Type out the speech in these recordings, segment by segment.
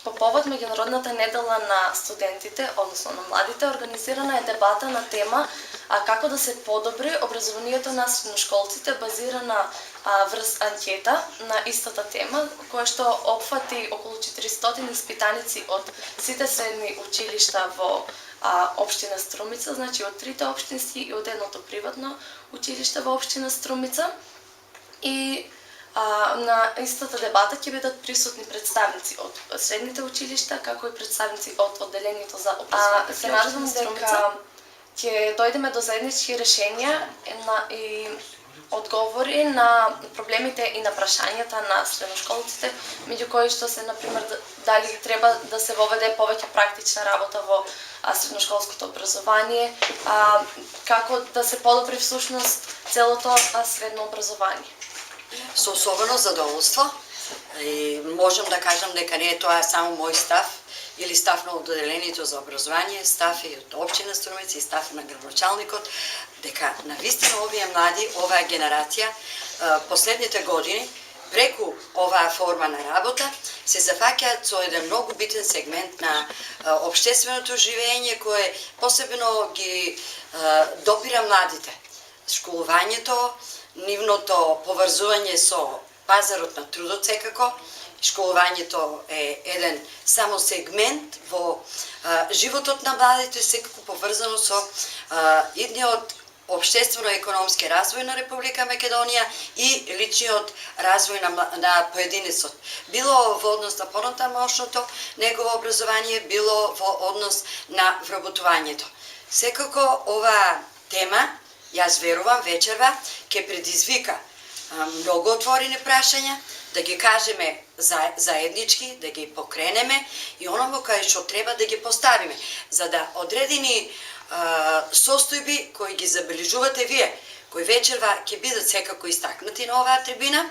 По повод Меѓународната недела на студентите, односно на младите, организирана е дебата на тема како да се подобри образованието на средношколците базирана врз анкета на истата тема, која што опфати околу 400 испитаници од сите средни училишта во општина Струмица, значи од трите општински и од едното приватно училиште во општина Струмица. И на истата дебата ќе бидат присутни представници од средните училишта, како и представници од одделението за образование. Се надевам дека ќе дојдеме до заеднички решенија и одговори на проблемите и на прашањата на средношколците, меѓу кои што се, например, дали треба да се воведе повеќе практична работа во средношколското образование, како да се подобри всушност целото средно образование. Со особено задоволство и можам да кажам дека не е тоа само мој став или став на одделението за образование, став и од општина Струмица и став на градоначалникот, дека навистина овие млади, оваа генерација, последните години, преку оваа форма на работа, се зафаќаат со еден многу битен сегмент на општественото живење, кое посебно ги допира младите. Школувањето, нивното поврзување со пазарот на трудот секако, школувањето е еден само сегмент во животот на младите, секако поврзано со идниот општествено-економски развој на Република Македонија и личниот развој на поединецот. Било во однос на понатамошното негово образование, било во однос на вработувањето. Секако оваа тема, јас верувам, вечерва ќе предизвика многу отворени прашања, да ги кажеме заеднички, да ги покренеме и ономо кај што треба да ги поставиме, за да одредени состојби кои ги забележувате вие, кои вечерва ќе бидат секако истакнати на оваа трибина,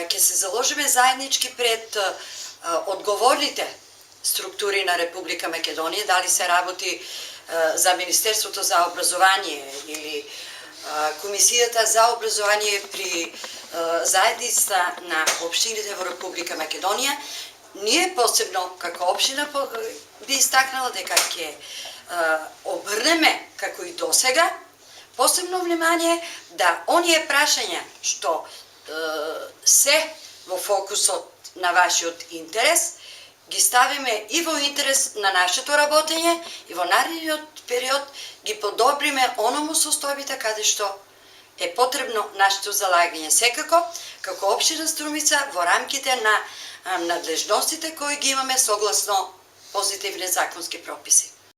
ќе се заложиме заеднички пред одговорните структури на Република Македонија, дали се работи за Министерството за образование или Комисијата за образование при заедница на општините во Република Македонија, ние посебно како општина би истакнала дека ќе обрнеме, како и досега, посебно внимание да оние прашања што се во фокусот на вашиот интерес, ги ставиме и во интерес на нашето работење и во наредниот период ги подобриме оному состојбите каде што е потребно нашето залагање. Секако, како општина Струмица, во рамките на надлежностите кои ги имаме согласно позитивни законски прописи.